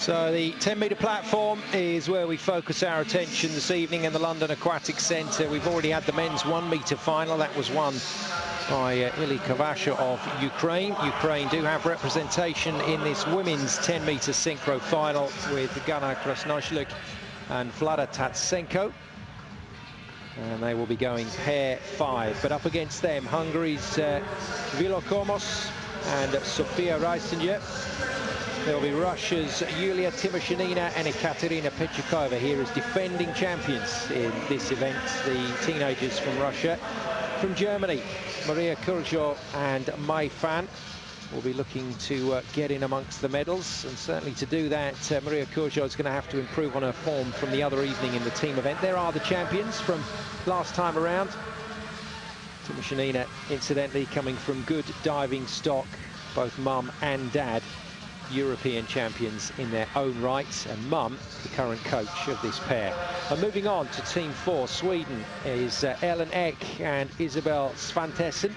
So the 10-metre platform is where we focus our attention this evening in the London Aquatic Centre. We've already had the men's 1-metre final. That was won by Ili Kavasha of Ukraine. Ukraine do have representation in this women's 10-metre synchro final with Gana Krasnoshlyk and Vlada Tatsenko. And they will be going pair 5. But up against them, Hungary's Vilokomos and Sofia Reisinger. There'll be Russia's Yulia Tymoshenina and Ekaterina Petrikova here as defending champions in this event. The teenagers from Russia. From Germany, Maria Kurjo and Mai Fan will be looking to get in amongst the medals. And certainly to do that, Maria Kurjo is going to have to improve on her form from the other evening in the team event. There are the champions from last time around. Tymoshenina, incidentally, coming from good diving stock, both mum and dad. European champions in their own right, and mum, the current coach of this pair. And moving on to team 4, Sweden is Ellen Ek and Isabel Svantesson.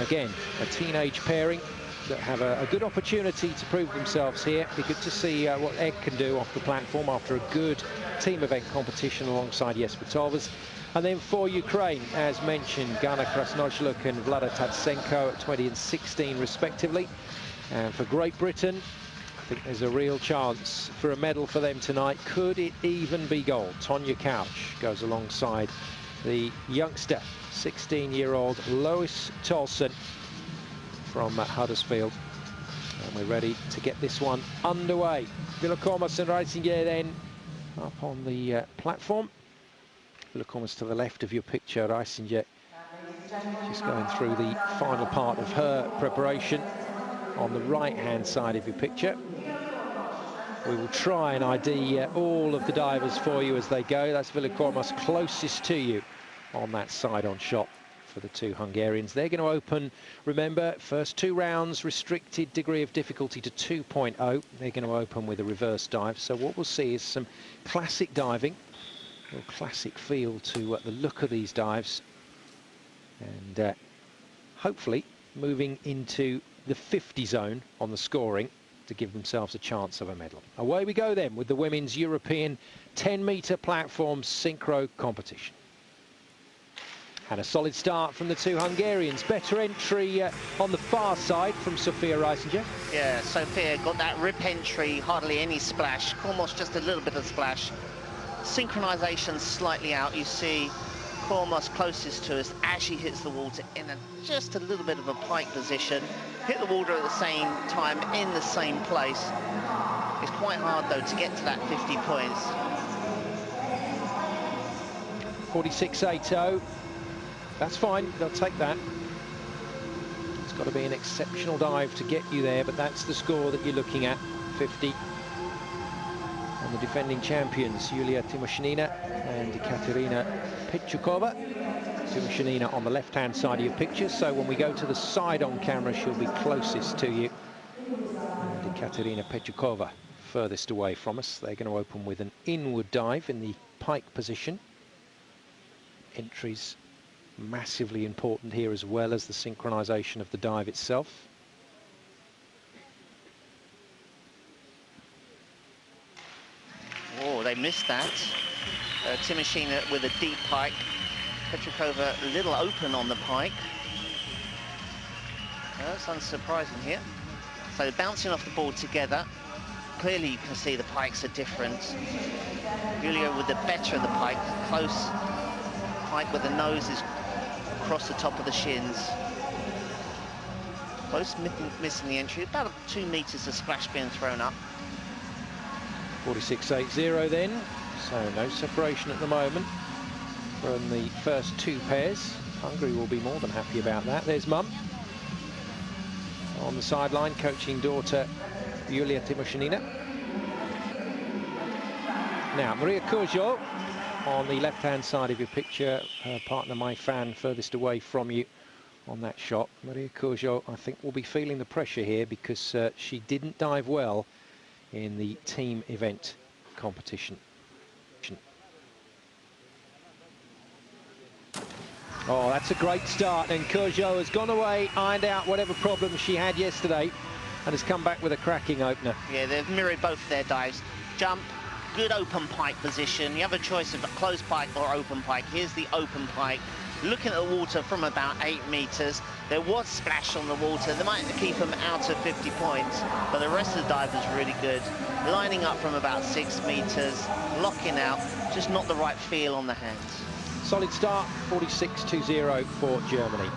Again, a teenage pairing that have a good opportunity to prove themselves here. Be good to see what Ek can do off the platform after a good team event competition alongside Jesper Tolvers. And then for Ukraine, as mentioned, Gana Krasnoshlyk and Vlada Tatsenko at 20 and 16 respectively. And for Great Britain, I think there's a real chance for a medal for them tonight. Could it even be gold? Tonya Couch goes alongside the youngster, 16-year-old Lois Tolson from Huddersfield. And we're ready to get this one underway. Vilokomos and Reisinger then up on the platform. Vilokomos to the left of your picture, Reisinger just going through the final part of her preparation. On the right-hand side of your picture. We will try and ID all of the divers for you as they go. That's Vilokomos closest to you on that side-on shot for the two Hungarians. They're going to open, remember, first 2 rounds, restricted degree of difficulty to 2.0. They're going to open with a reverse dive. So what we'll see is some classic diving, a real classic feel to the look of these dives. And hopefully moving into the 50 zone on the scoring to give themselves a chance of a medal. Away we go then with the women's European 10-metre platform synchro competition. And a solid start from the two Hungarians. Better entry on the far side from Sofia Reisinger. Yeah, Sofia got that rip entry, hardly any splash. Kormos just a little bit of splash. Synchronisation slightly out. You see Kormos closest to us as she hits the water in just a little bit of a pike position. Hit the water at the same time in the same place. It's quite hard though to get to that 50 points. 46.80. That's fine, they'll take that. It's got to be an exceptional dive to get you there, but that's the score that you're looking at, 50. And the defending champions, Yulia Tymoshenina and Ekaterina Petrikova. Tymoshenina on the left-hand side of your picture, so when we go to the side on camera, she'll be closest to you. And Ekaterina Petrikova furthest away from us. They're going to open with an inward dive in the pike position. Entries massively important here, as well as the synchronization of the dive itself. Oh, they missed that. Tymoshenina with a deep pike. Petrikova a little open on the pike. That's unsurprising here. So bouncing off the board together. Clearly you can see the pikes are different. Yulia with the better of the pike. Close pike where the nose is across the top of the shins. Close missing the entry. About 2 meters of splash being thrown up. 46.80 then. So no separation at the moment from the first 2 pairs. Hungary will be more than happy about that. There's mum on the sideline, coaching daughter Yulia Tymoshenina. Now, Maria Kurjo on the left-hand side of your picture, her partner Mai Fan furthest away from you on that shot. Maria Kurjo, I think, will be feeling the pressure here because she didn't dive well in the team event competition. Oh, that's a great start, and Kurjo has gone away, ironed out whatever problems she had yesterday. and has come back with a cracking opener. Yeah, they've mirrored both their dives. Jump, good open pike position. You have a choice of a closed pike or open pike. Here's the open pike. Looking at the water from about 8 meters. There was splash on the water. They might keep them out of 50 points, but the rest of the dive was really good. Lining up from about 6 meters, locking out, just not the right feel on the hands. Solid start, 46.20 for Germany.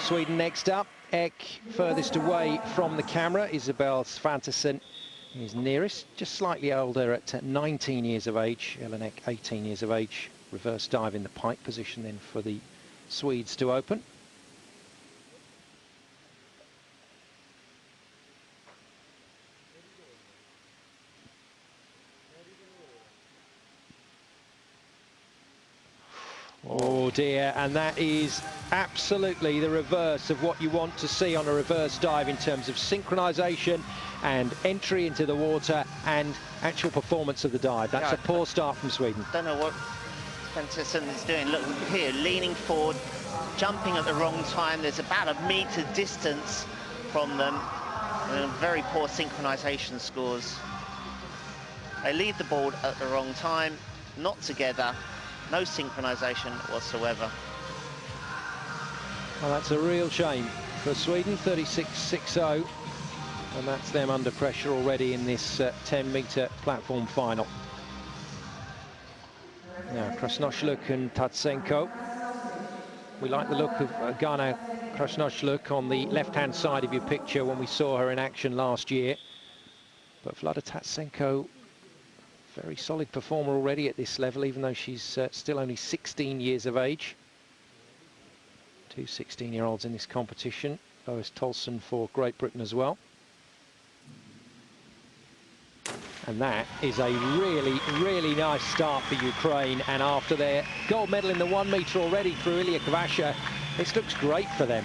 Sweden next up. Ek furthest away from the camera. Isabel Svantesson is nearest, just slightly older at 19 years of age. Ellen Ek, 18 years of age. Reverse dive in the pike position then for the Swedes to open. Oh dear, and that is absolutely the reverse of what you want to see on a reverse dive in terms of synchronization and entry into the water and actual performance of the dive. That's a poor start from Sweden. Don't know what Svantesson is doing. Look here, leaning forward, jumping at the wrong time. There's about a meter distance from them, and very poor synchronization scores. They leave the board at the wrong time, not together. No synchronization whatsoever. Well, that's a real shame for Sweden, 36.60, and that's them under pressure already in this 10-meter platform final. Now, Krasnosluk and Tatsenko. We like the look of Gana Krasnosluk on the left-hand side of your picture when we saw her in action last year. But Vlada Tatsenko, very solid performer already at this level, even though she's still only 16 years of age. Two 16-year-olds in this competition. Lois Tolson for Great Britain as well. And that is a really, really nice start for Ukraine. And after their gold medal in the 1 meter already through Ilya Kvasha, this looks great for them.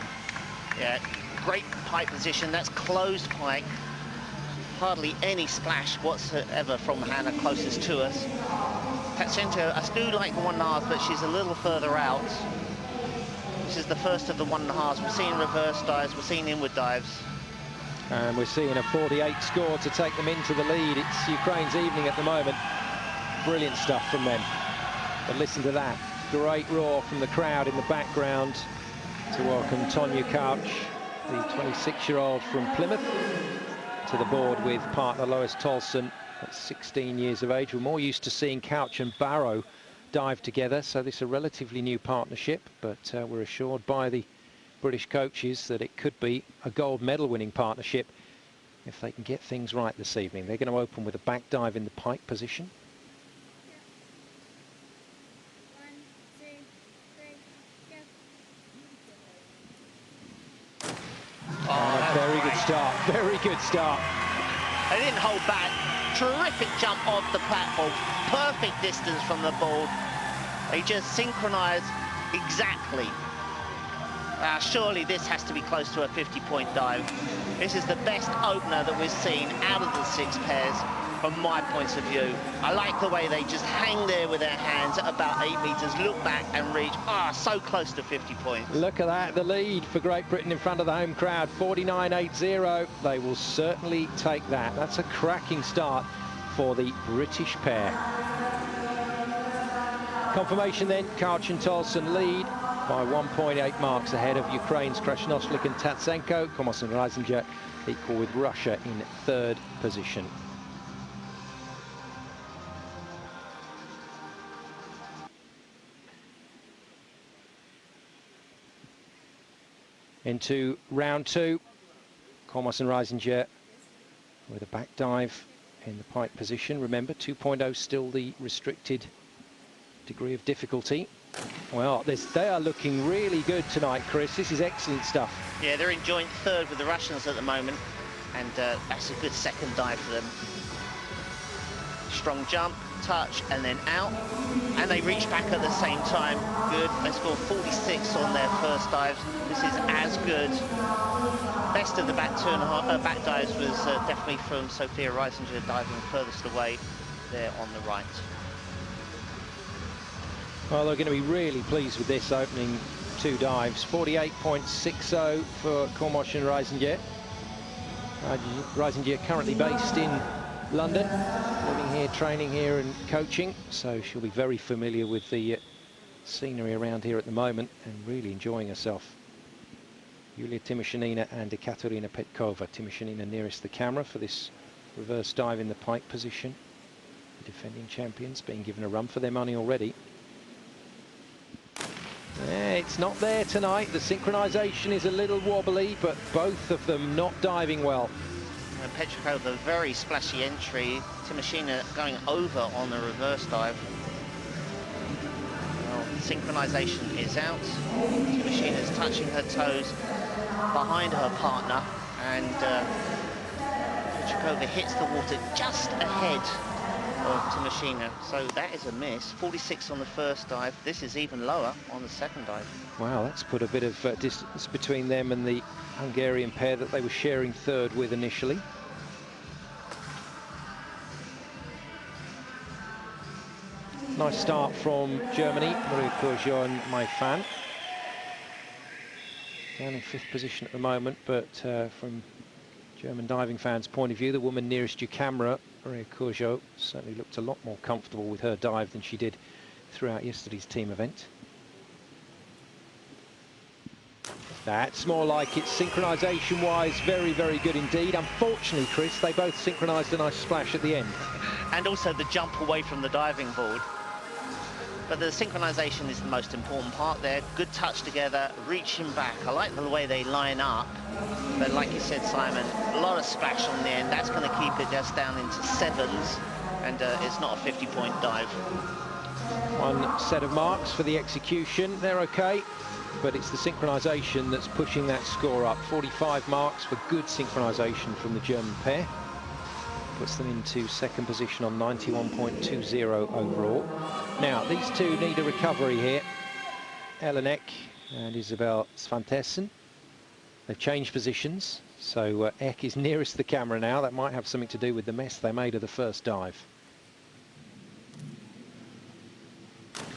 Yeah, great pike position. That's closed pike. Hardly any splash whatsoever from Hannah closest to us. Tatsenko, I do like the 1.5, but she's a little further out. This is the first of the 1.5s. We're seeing reverse dives, we're seeing inward dives. And we're seeing a 48 score to take them into the lead. It's Ukraine's evening at the moment. Brilliant stuff from them. But listen to that. Great roar from the crowd in the background to welcome Tonya Couch, the 26-year-old from Plymouth, to the board with partner Lois Tolson at 16 years of age. We're more used to seeing Couch and Barrow dive together, so this is a relatively new partnership, but we're assured by the British coaches that it could be a gold medal winning partnership if they can get things right this evening. They're going to open with a back dive in the pike position. Very good start, very good start. They didn't hold back. Terrific jump off the platform. Perfect distance from the board. They just synchronized exactly. Surely this has to be close to a 50-point dive. This is the best opener that we've seen out of the 6 pairs from my point of view. I like the way they just hang there with their hands at about 8 meters, look back and reach. So close to 50 points. Look at that, the lead for Great Britain in front of the home crowd, 49.80. They will certainly take that. That's a cracking start for the British pair. Confirmation then, Couch and Tolson lead by 1.8 marks ahead of Ukraine's Krasnosluk and Tatsenko. Komos and Reisinger equal with Russia in 3rd position. Into round 2, Komos and Reisinger with a back dive in the pike position. Remember, 2.0 still the restricted degree of difficulty. Well, they are looking really good tonight, Chris. This is excellent stuff. Yeah, they're in joint 3rd with the Russians at the moment, and that's a good second dive for them. Strong jump, touch, and then out. And they reach back at the same time. Good. They scored 46 on their first dives. This is as good. Best of the back back dives was definitely from Sophia Reisinger, diving furthest away there on the right. Well, they're going to be really pleased with this opening two dives. 48.60 for Kormosch and Reisinger. Reisinger currently based in London, living here, training here and coaching, so she'll be very familiar with the scenery around here at the moment and really enjoying herself. Yulia Tymoshenina and Ekaterina Petkova. Tymoshenina nearest the camera for this reverse dive in the pike position. The defending champions being given a run for their money already. Yeah, it's not there tonight. The synchronization is a little wobbly, but both of them not diving well. Petkova, very splashy entry. Tymoshenina going over on the reverse dive. Well, synchronization is out. Tymoshenina is touching her toes behind her partner, and Petkova hits the water just ahead of Tymoshenina, so that is a miss. 46 on the first dive. This is even lower on the second dive. Wow, that's put a bit of distance between them and the Hungarian pair that they were sharing third with initially. Nice start from Germany, Maria Courgeot and Mai Fan. Down in fifth position at the moment, but from German diving fans' point of view, the woman nearest your camera, Maria Courgeot, certainly looked a lot more comfortable with her dive than she did throughout yesterday's team event. That's more like it. Synchronization-wise, very, very good indeed. Unfortunately, Chris, they both synchronized a nice splash at the end. And also the jump away from the diving board. But the synchronization is the most important part there. Good touch together, reaching back. I like the way they line up. But like you said, Simon, a lot of splash on the end. That's going to keep it just down into sevens. And it's not a 50-point dive. One set of marks for the execution. They're okay. But it's the synchronization that's pushing that score up. 45 marks for good synchronization from the German pair. Puts them into second position on 91.20 overall. Now, these two need a recovery here. Ellen Eck and Isabel Svantesson. They've changed positions, so Eck is nearest the camera now. That might have something to do with the mess they made of the first dive.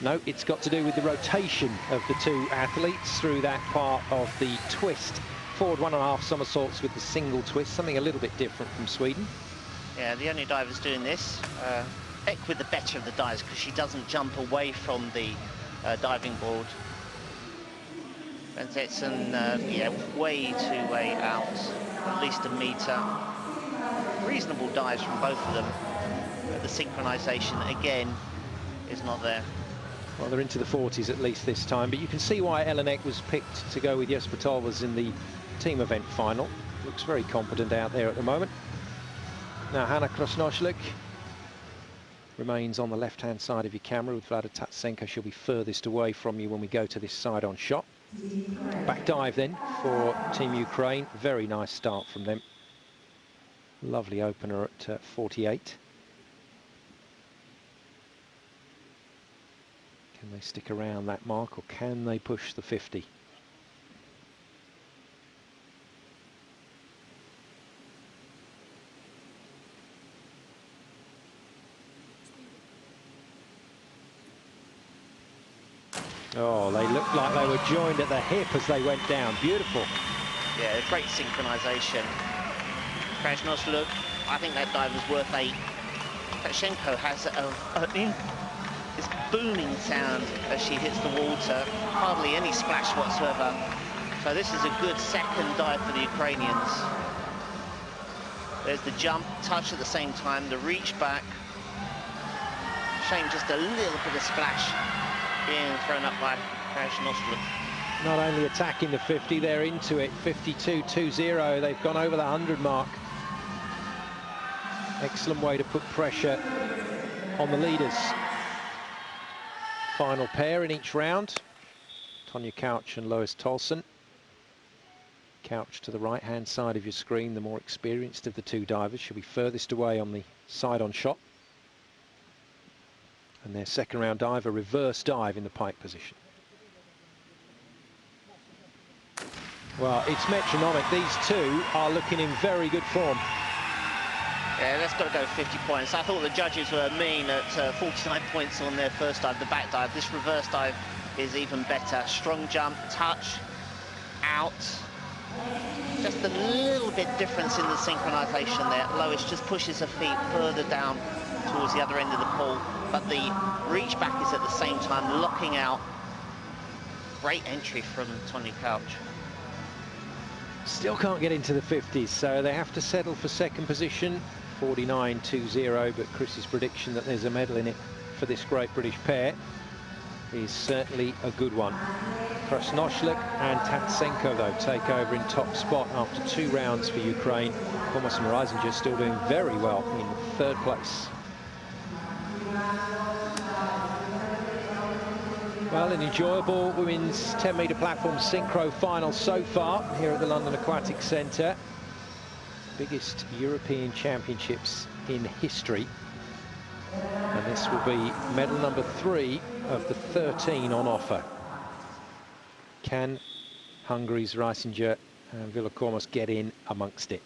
No, it's got to do with the rotation of the two athletes through that part of the twist. Forward 1.5 somersaults with the single twist, something a little bit different from Sweden. Yeah, the only divers doing this. Eck with the better of the dives because she doesn't jump away from the diving board. Svantesson, yeah, way out, at least a metre. Reasonable dives from both of them. But the synchronization, again, is not there. Well, they're into the 40s at least this time, but you can see why Ellen Eck was picked to go with Jesper Tolvers in the team event final. Looks very competent out there at the moment. Now, Hanna Krasnoshlik remains on the left-hand side of your camera with Vlada Tatsenko. She'll be furthest away from you when we go to this side-on shot. Back dive then for Team Ukraine. Very nice start from them. Lovely opener at 48. Can they stick around that mark or can they push the 50? Oh, they looked like they were joined at the hip as they went down. Beautiful. Yeah, great synchronization. Krasnoshlik, I think that dive was worth 8. Tatsenko has this booming sound as she hits the water. Hardly any splash whatsoever. So this is a good second dive for the Ukrainians. There's the jump, touch at the same time, the reach back. Shame just a little bit of splash being thrown up by Krasnoshlik. Not only attacking the 50, they're into it. 52.20. They've gone over the 100 mark. Excellent way to put pressure on the leaders. Final pair in each round. Tonya Couch and Lois Tolson. Couch to the right-hand side of your screen, the more experienced of the two divers. She'll be furthest away on the side-on shot. And their second round dive, a reverse dive in the pike position. Well, it's metronomic. These two are looking in very good form. Yeah, that's got to go 50 points. I thought the judges were mean at 49 points on their first dive, the back dive. This reverse dive is even better. Strong jump, touch, out. Just a little bit difference in the synchronization there. Lois just pushes her feet further down towards the other end of the pool, but the reach back is at the same time locking out. Great entry from Tony Couch. Still can't get into the 50s, so they have to settle for second position. 49.20, but Chris's prediction that there's a medal in it for this great British pair is certainly a good one. Krasnoshlik and Tatsenko, though, take over in top spot after 2 rounds for Ukraine. Kormos and Reisinger still doing very well in third place. Well, an enjoyable women's 10-metre platform synchro final so far here at the London Aquatic Centre. Biggest European Championships in history. And this will be medal number 3 of the 13 on offer. Can Hungary's Reisinger and Villa-Kormos get in amongst it?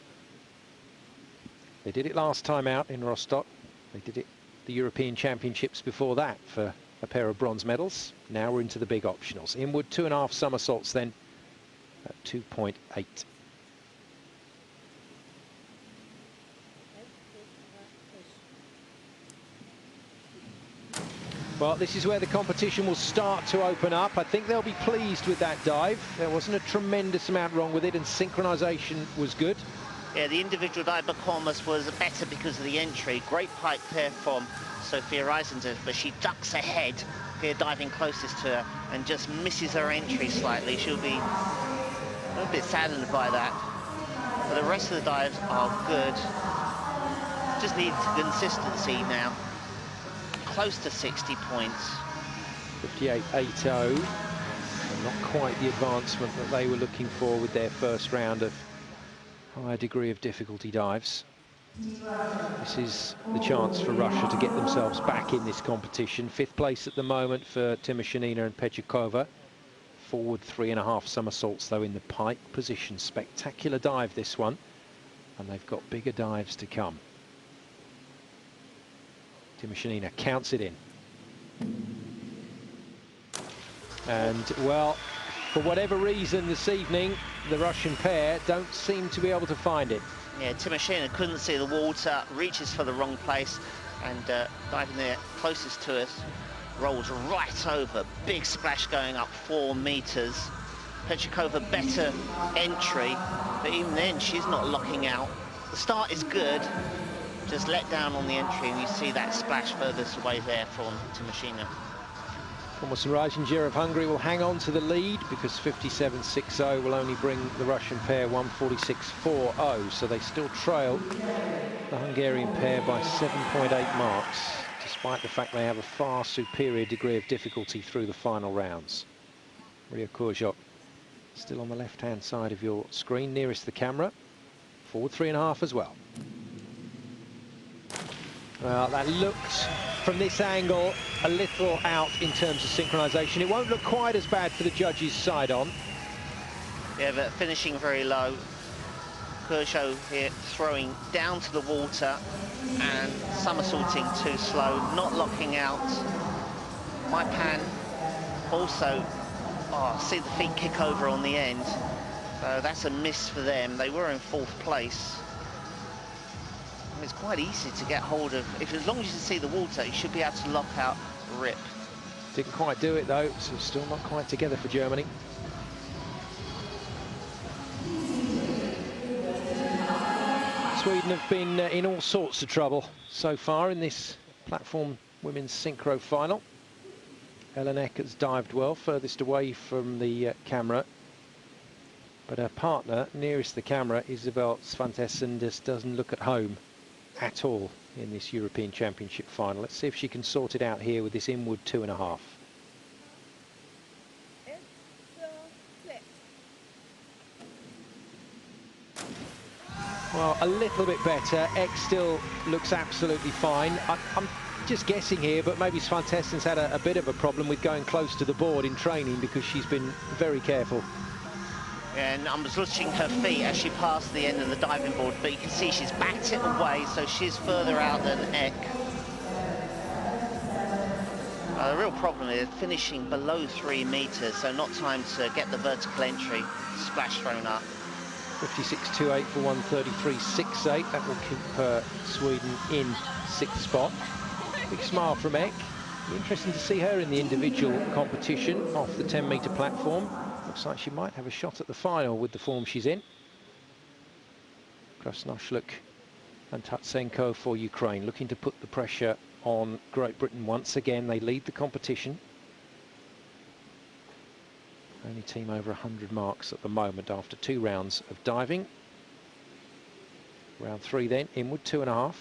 They did it last time out in Rostock. They did it the European Championships before that for a pair of bronze medals. Now we're into the big optionals. Inward 2.5 somersaults then at 2.8. Well, this is where the competition will start to open up. I think they'll be pleased with that dive. There wasn't a tremendous amount wrong with it, and synchronization was good. Yeah, the individual dive by Kormos was better because of the entry. Great pike there from Sophia Reisinger, but she ducks ahead here, diving closest to her, and just misses her entry slightly. She'll be a little bit saddened by that. But the rest of the dives are good. Just needs consistency now. Close to 60 points. 58.80. And not quite the advancement that they were looking for with their first round of higher degree of difficulty dives. This is the chance for Russia to get themselves back in this competition. 5th place at the moment for Tymoshenina and Pechikova. Forward 3.5 somersaults though in the pike position. Spectacular dive this one, and they've got bigger dives to come. Tymoshenina counts it in. And, well, for whatever reason this evening, the Russian pair don't seem to be able to find it. Yeah, Tymoshenina couldn't see the water, reaches for the wrong place, and diving there closest to us, rolls right over. Big splash going up 4 meters. Pechikova better entry, but even then she's not locking out. The start is good. Just let down on the entry, and you see that splash furthest away there from Tymoshenina. Kormos and Reisinger of Hungary will hang on to the lead because 57.60 will only bring the Russian pair 146.40, so they still trail the Hungarian pair by 7.8 marks, despite the fact they have a far superior degree of difficulty through the final rounds. Ria Kurzhok still on the left-hand side of your screen, nearest the camera. Forward 3.5 as well. Well, that looked, from this angle, a little out in terms of synchronization. It won't look quite as bad for the judges' side on. Yeah, but finishing very low. Kurzhok here throwing down to the water and somersaulting too slow, not locking out. Maipan also, see the feet kick over on the end. So that's a miss for them. They were in 4th place. It's quite easy to get hold of. As long as you see the water, you should be able to lock out, rip. Didn't quite do it though, so still not quite together for Germany. Sweden have been in all sorts of trouble so far in this platform women's synchro final. Ellen Ek has dived well, furthest away from the camera. But her partner, nearest the camera, Isabel Svantesson, just doesn't look at home at all in this European Championship final. Let's see if she can sort it out here with this inward 2.5. Well, a little bit better. X still looks absolutely fine. I'm just guessing here, but maybe Svan Tessen's had a bit of a problem with going close to the board in training because she's been very careful. And I was watching her feet as she passed the end of the diving board, but you can see she's backed it away, so she's further out than Ek. The real problem is finishing below 3 meters, so not time to get the vertical entry, splash thrown up. 56.28 for 133.68. That will keep Sweden in 6th spot. Big smile from Ek. Interesting to see her in the individual competition off the 10-meter platform. Looks like she might have a shot at the final with the form she's in. Krasnoshlik and Tatsenko for Ukraine, looking to put the pressure on Great Britain once again. They lead the competition. Only team over 100 marks at the moment after 2 rounds of diving. Round 3 then, inward 2.5.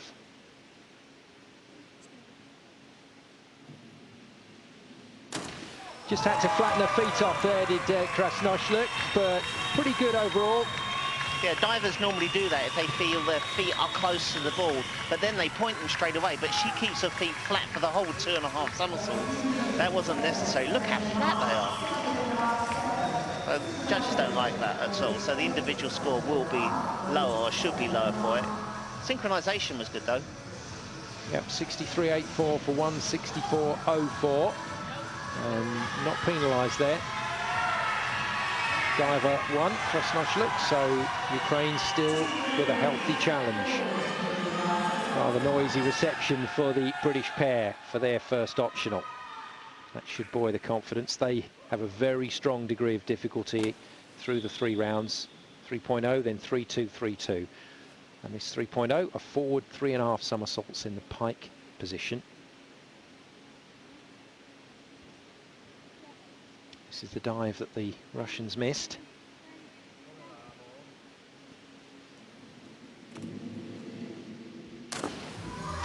Just had to flatten her feet off there, did Krasnoshlik, but pretty good overall. Yeah, divers normally do that if they feel their feet are close to the ball, but then they point them straight away, but she keeps her feet flat for the whole 2.5 somersaults. That wasn't necessary. Look how flat they are. Judges don't like that at all, so the individual score will be lower, or should be lower for it. Synchronization was good, though. Yep, 63.84 for 164.04. Not penalised there. Diver 1, Krasnoshlik, so Ukraine still with a healthy challenge. Rather noisy reception for the British pair for their first optional. That should buoy the confidence. They have a very strong degree of difficulty through the 3 rounds. 3.0, then 3.2, 3.2. And this 3.0, a forward 3.5 somersaults in the pike position. This is the dive that the Russians missed.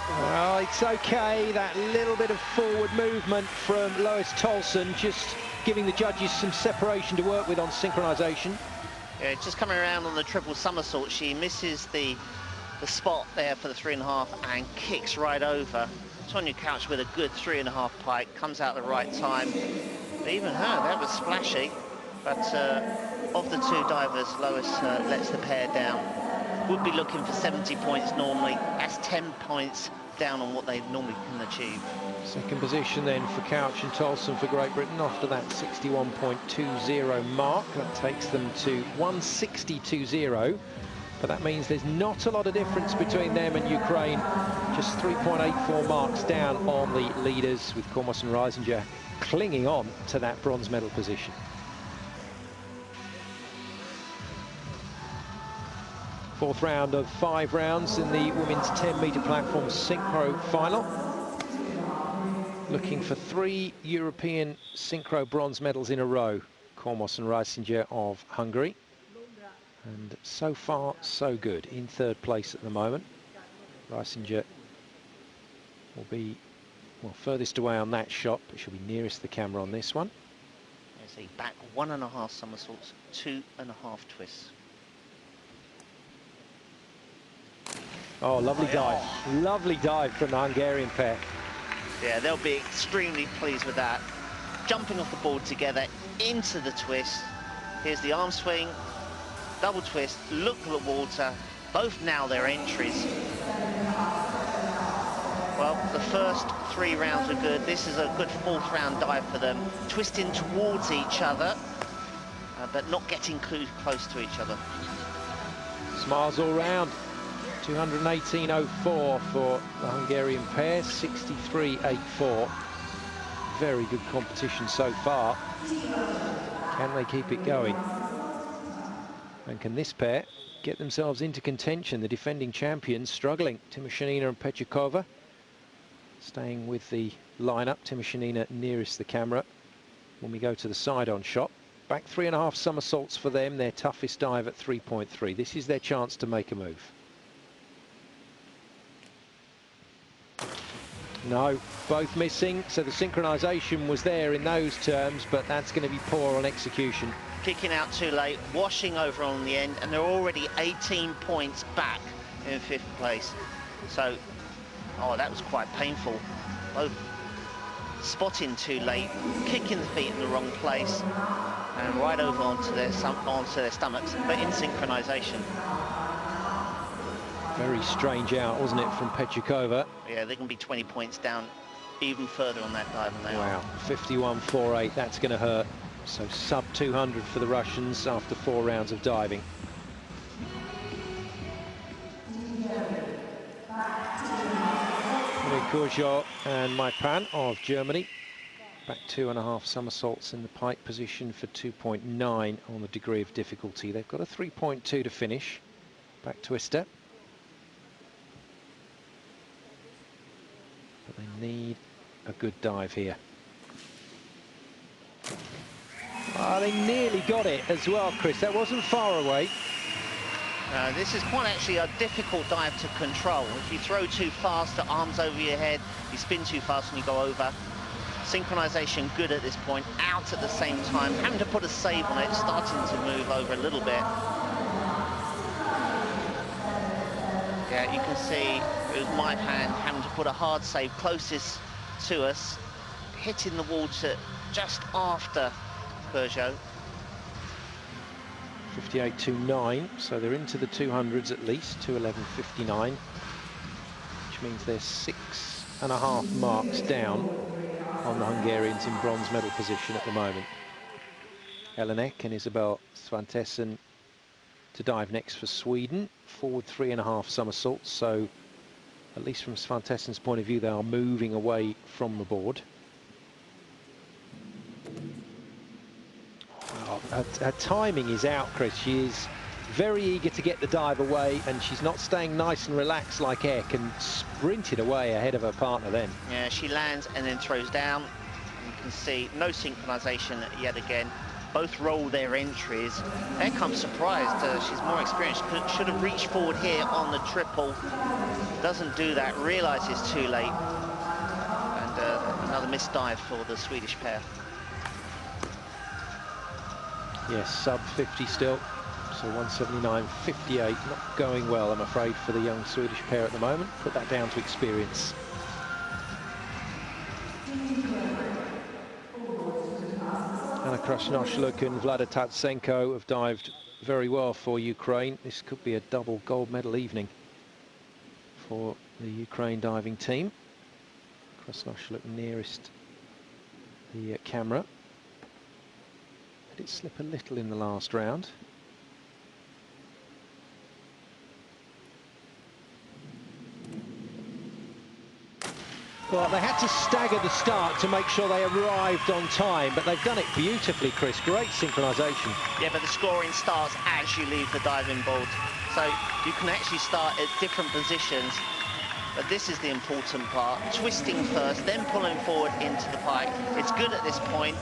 Well, it's okay, that little bit of forward movement from Lois Tolson, just giving the judges some separation to work with on synchronisation. Yeah, just coming around on the triple somersault, she misses the spot there for the 3.5 and kicks right over. Tonya Couch with a good 3.5 pike, comes out at the right time. But even her, that was splashy. But of the 2 divers, Lois lets the pair down. Would be looking for 70 points normally. That's 10 points down on what they normally can achieve. Second position then for Couch and Tolson for Great Britain after that 61.20 mark. That takes them to 160.20. But that means there's not a lot of difference between them and Ukraine. Just 3.84 marks down on the leaders, with Kormos and Reisinger clinging on to that bronze medal position. Fourth round of 5 rounds in the women's 10-meter platform synchro final. Looking for 3 European synchro bronze medals in a row. Kormos and Reisinger of Hungary. And so far, so good. In 3rd place at the moment. Reisinger will be, well, furthest away on that shot, but she'll be nearest the camera on this one. There's a back 1.5 somersaults, 2.5 twists. Oh, lovely dive. Lovely dive from the Hungarian pair. Yeah, they'll be extremely pleased with that. Jumping off the board together into the twist. Here's the arm swing, double twist, look at the water. Both now their entries. Well, the first 3 rounds are good. This is a good 4th round dive for them. Twisting towards each other, but not getting close to each other. Smiles all round. 218.04 for the Hungarian pair, 63.84. Very good competition so far. Can they keep it going? And can this pair get themselves into contention? The defending champions struggling. Tymoshenina and Petrikova staying with the lineup. Tymoshenina nearest the camera when we go to the side-on shot. Back 3.5 somersaults for them, their toughest dive at 3.3. This is their chance to make a move. No, both missing, so the synchronisation was there in those terms, but that's going to be poor on execution. kicking out too late, washing over on the end, and they're already 18 points back in 5th place. So, oh, that was quite painful. Both spotting too late, kicking the feet in the wrong place, and right over onto their stomachs, but in synchronization. Very strange out, wasn't it, from Petrikova? Yeah, they can be 20 points down even further on that dive than they are. Wow, 51.48, that's going to hurt. So sub 200 for the Russians after 4 rounds of diving. Kourgeot and Maipan of Germany. Back 2.5 somersaults in the pike position for 2.9 on the degree of difficulty. They've got a 3.2 to finish. Back twister. But they need a good dive here. Oh, they nearly got it as well, Chris. That wasn't far away. This is quite actually a difficult dive to control. If you throw too fast, the arms over your head, you spin too fast and you go over. Synchronization good at this point, out at the same time, having to put a save on it, starting to move over a little bit. Yeah, you can see it was my hand having to put a hard save closest to us, hitting the water just after Kourgeot. 58.29, so they're into the 200s at least, 211.59, which means they're 6.5 marks down on the Hungarians in bronze medal position at the moment. Elenek and Isabel Svantesson to dive next for Sweden, forward 3.5 somersaults, so at least from Svantesson's point of view, they are moving away from the board. Her timing is out, Chris. She is very eager to get the dive away, and she's not staying nice and relaxed like Eck, and sprinted away ahead of her partner then. Yeah, she lands and then throws down. You can see no synchronization yet again. Both roll their entries. Eck, I'm surprised. She's more experienced. Should have reached forward here on the triple. Doesn't do that, realizes too late. And another missed dive for the Swedish pair. Yes, sub 50 still, so 179.58, not going well, I'm afraid, for the young Swedish pair at the moment. Put that down to experience. Anna Krasnosluk and Vlada Tatsenko have dived very well for Ukraine. This could be a double gold medal evening for the Ukraine diving team. Krasnosluk nearest the camera. Did it slip a little in the last round? Well, they had to stagger the start to make sure they arrived on time, but they've done it beautifully, Chris. Great synchronization. Yeah, but the scoring starts as you leave the diving board. So you can actually start at different positions, but this is the important part. Twisting first, then pulling forward into the pike. It's good at this point.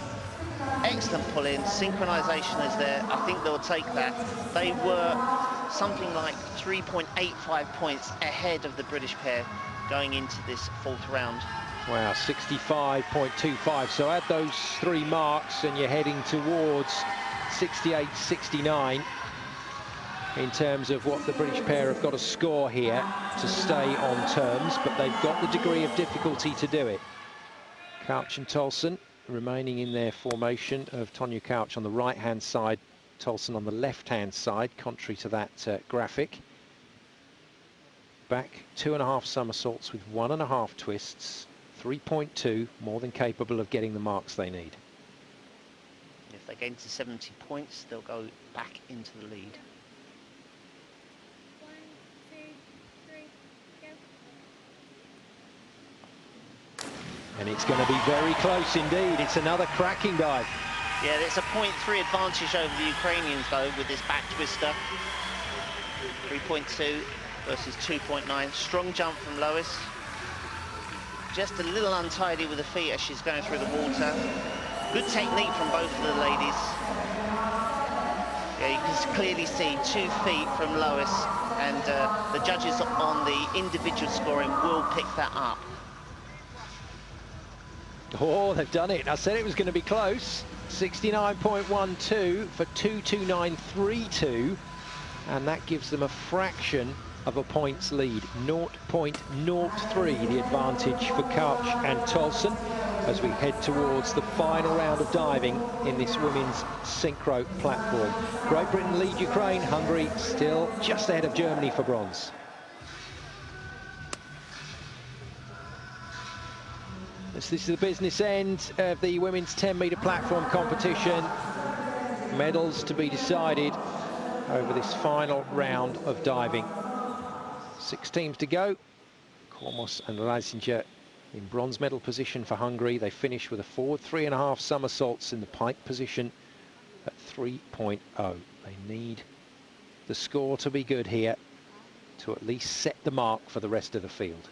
Excellent pull-in, synchronization is there. I think they'll take that. They were something like 3.85 points ahead of the British pair going into this 4th round. Wow, 65.25. So add those 3 marks and you're heading towards 68.69 in terms of what the British pair have got to score here to stay on terms, but they've got the degree of difficulty to do it. Couch and Tolson remaining in their formation of Tonya Couch on the right-hand side, Tolson on the left-hand side, contrary to that graphic. Back 2.5 somersaults with 1.5 twists, 3.2, more than capable of getting the marks they need. If they get to 70 points, they'll go back into the lead. 1, 2, 3, go. And it's going to be very close indeed. It's another cracking dive. Yeah, it's a 0.3 advantage over the Ukrainians, though, with this back twister. 3.2 versus 2.9. Strong jump from Lois. Just a little untidy with the feet as she's going through the water. Good technique from both of the ladies. Yeah, you can clearly see 2 feet from Lois, and the judges on the individual scoring will pick that up. Oh, they've done it. I said it was going to be close. 69.12 for 229.32, and that gives them a fraction of a points lead. 0.03 the advantage for Couch and Tolson as we head towards the final round of diving in this women's synchro platform. Great Britain lead Ukraine. Hungary still just ahead of Germany for bronze. This is the business end of the women's 10-metre platform competition. Medals to be decided over this final round of diving. 6 teams to go. Kormos and Lasinger in bronze medal position for Hungary. They finish with a forward 3.5 somersaults in the pike position at 3.0. They need the score to be good here to at least set the mark for the rest of the field.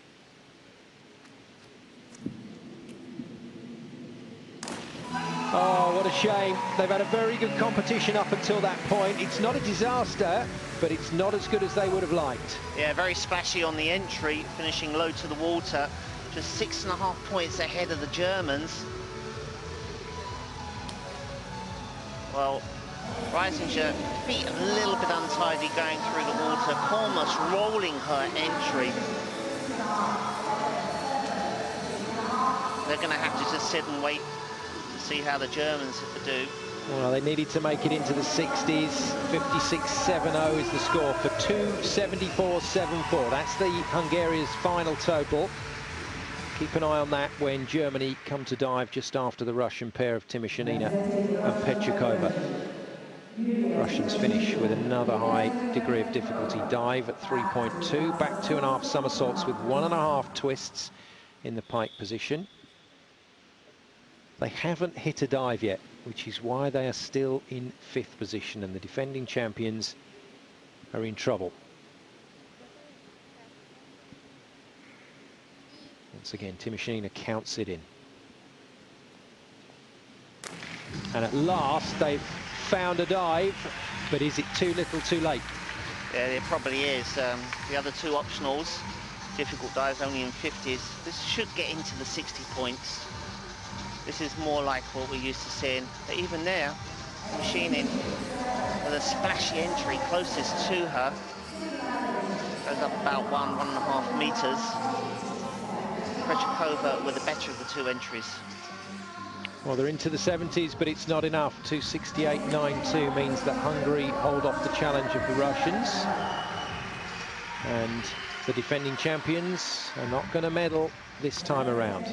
Oh, what a shame. They've had a very good competition up until that point. It's not a disaster, but it's not as good as they would have liked. Yeah, very splashy on the entry, finishing low to the water. Just 6.5 points ahead of the Germans. Well, Reisinger, feet a little bit untidy going through the water. Kormos rolling her entry. They're going to have to just sit and wait to see how the Germans do. Well, they needed to make it into the 60s. 56.70 is the score for 274.74. That's the Hungarian's final total. Keep an eye on that when Germany come to dive just after the Russian pair of Timoshina and Petchukova. Russians finish with another high degree of difficulty dive at 3.2. Back 2.5 somersaults with 1.5 twists in the pike position. They haven't hit a dive yet, which is why they are still in 5th position, and the defending champions are in trouble. Once again, Timoshina counts it in. And at last, they've found a dive, but is it too little too late? Yeah, it probably is. The other 2 optionals, difficult dives only in 50s. This should get into the 60 points. This is more like what we're used to seeing. But even there, machining with a splashy entry closest to her. Goes up about 1.5 meters. Petchukova with the better of the 2 entries. Well, they're into the 70s, but it's not enough. 268.92 means that Hungary hold off the challenge of the Russians. And the defending champions are not going to medal this time around.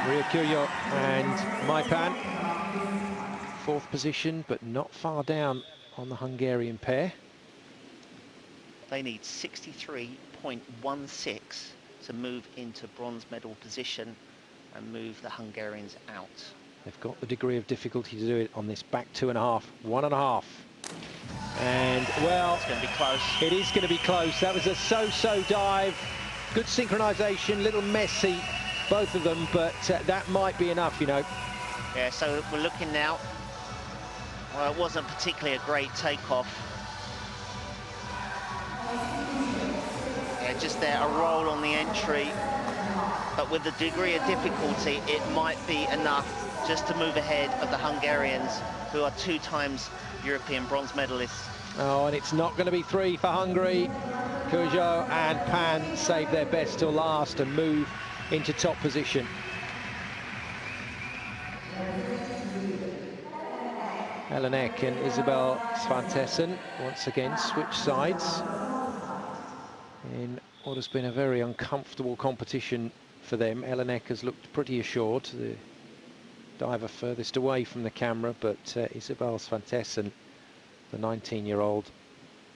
Ria Kuyo and Maipan, 4th position, but not far down on the Hungarian pair. They need 63.16 to move into bronze medal position and move the Hungarians out. They've got the degree of difficulty to do it on this back 2.5, 1.5. And, well, it's going to be close. It is going to be close. That was a so-so dive. Good synchronization, little messy, both of them, but that might be enough, you know. Yeah, so we're looking now. Well, it wasn't particularly a great takeoff. Yeah, just there, a roll on the entry. But with the degree of difficulty, it might be enough just to move ahead of the Hungarians, who are 2 times European bronze medalists. Oh, and it's not going to be 3 for Hungary. Kujo and Pan save their best till last and move into top position. Elenek and Isabel Svantesson once again switch sides in what has been a very uncomfortable competition for them. Elenek has looked pretty assured, the diver furthest away from the camera, but Isabel Svantesson, the 19-year-old,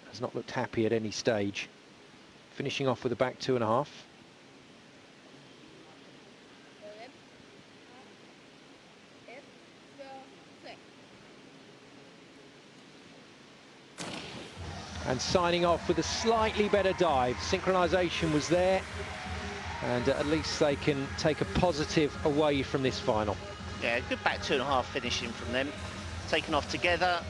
has not looked happy at any stage. Finishing off with a back 2.5. And signing off with a slightly better dive. Synchronization was there, and at least they can take a positive away from this final. Yeah, good back 2.5 finishing from them. Taken off together.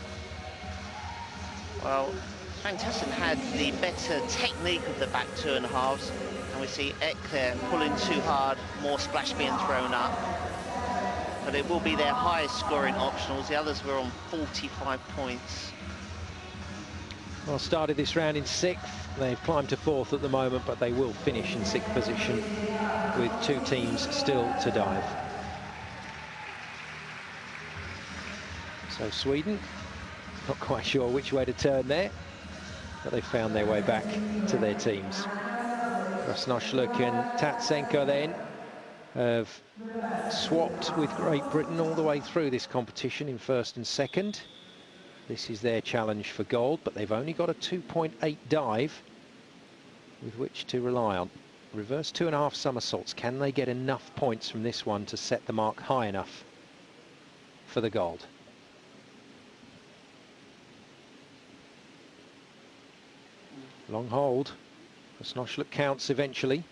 Well, Svantesson had the better technique of the back 2.5s, and we see Ek there pulling too hard, more splash being thrown up. but it will be their highest scoring optionals. The others were on 45 points. Well, started this round in 6th. They've climbed to 4th at the moment, but they will finish in 6th position with 2 teams still to dive. So Sweden, not quite sure which way to turn there, but they found their way back to their teams. Krasnosluk and Tatsenko then have swapped with Great Britain all the way through this competition in 1st and 2nd. This is their challenge for gold, but they've only got a 2.8 dive with which to rely on. Reverse 2.5 somersaults. Can they get enough points from this one to set the mark high enough for the gold? Long hold. Krasnosluk counts eventually.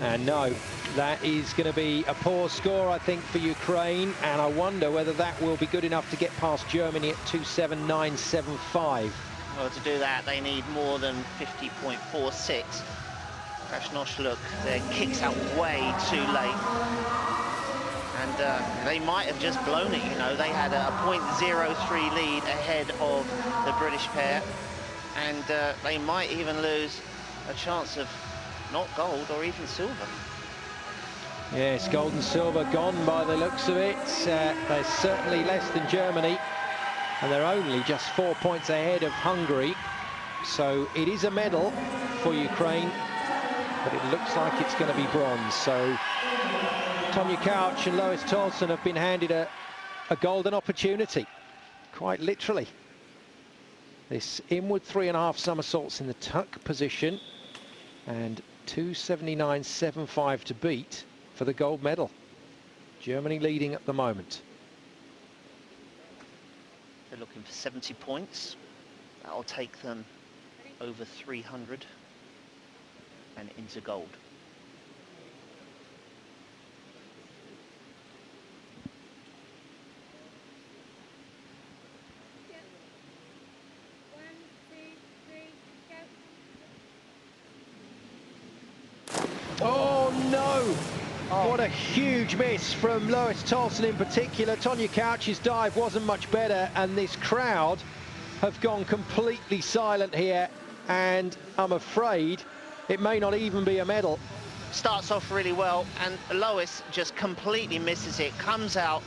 And no, that is going to be a poor score, I think, for Ukraine. And I wonder whether that will be good enough to get past Germany at 2.7975. Well, to do that, they need more than 50.46. Krasnosluk, their kicks out way too late. And they might have just blown it, you know. They had a 0.03 lead ahead of the British pair. And they might even lose a chance of not gold or even silver. Yes, gold and silver gone by the looks of it. They're certainly less than Germany, and they're only just 4 points ahead of Hungary. So it is a medal for Ukraine, but it looks like it's going to be bronze. So Tonya Couch and Lois Tolson have been handed a golden opportunity, quite literally. This inward 3.5 somersaults in the tuck position, and 2.7975 to beat for the gold medal. Germany leading at the moment. They're looking for 70 points. That'll take them over 300 and into gold. Yeah. 1, 2, 3, go. Oh no! What a huge miss from Lois Tolson in particular. Tonya Couch's dive wasn't much better, and this crowd have gone completely silent here, and I'm afraid it may not even be a medal. Starts off really well, and Lois just completely misses it, comes out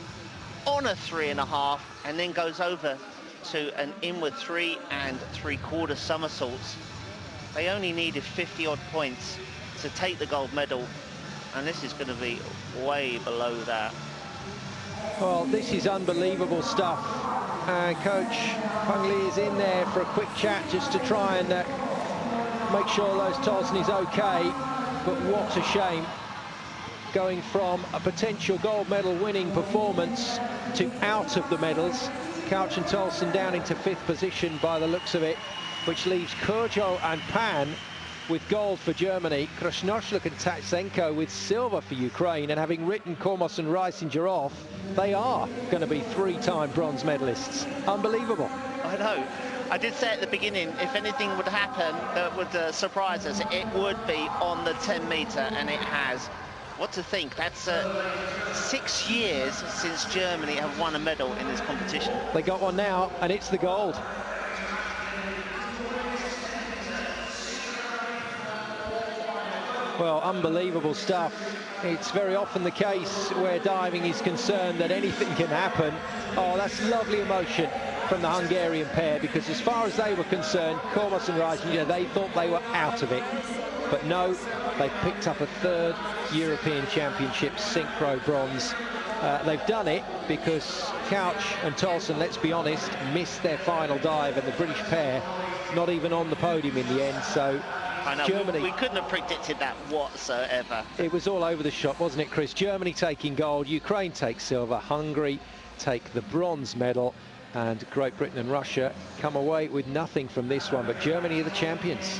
on a 3.5, and then goes over to an inward 3 3/4 somersaults. They only needed 50-odd points to take the gold medal, and this is going to be way below that. Well, this is unbelievable stuff. And Coach Peng Li is in there for a quick chat just to try and make sure Lois Tolson is okay. But what a shame, going from a potential gold medal winning performance to out of the medals. Couch and Tolson down into 5th position by the looks of it, which leaves Kurjo and Pan with gold for Germany, Krasnosluk and Tatsenko with silver for Ukraine, and having written Kormos and Reisinger off, they are going to be 3-time bronze medalists. Unbelievable. I know. I did say at the beginning, if anything would happen that would surprise us, it would be on the 10-metre, and it has. What to think? That's 6 years since Germany have won a medal in this competition. They got one now, and it's the gold. Well, unbelievable stuff. It's very often the case where diving is concerned that anything can happen. Oh, that's lovely emotion from the Hungarian pair, because as far as they were concerned, Kormos and Reisinger, they thought they were out of it. But no, they picked up a 3rd European Championship synchro bronze. They've done it because Couch and Tolson, let's be honest, missed their final dive, and the British pair not even on the podium in the end. So I know, Germany, we couldn't have predicted that whatsoever. It was all over the shop, wasn't it, Chris? Germany taking gold, Ukraine takes silver, Hungary take the bronze medal, and Great Britain and Russia come away with nothing from this one, but Germany are the champions.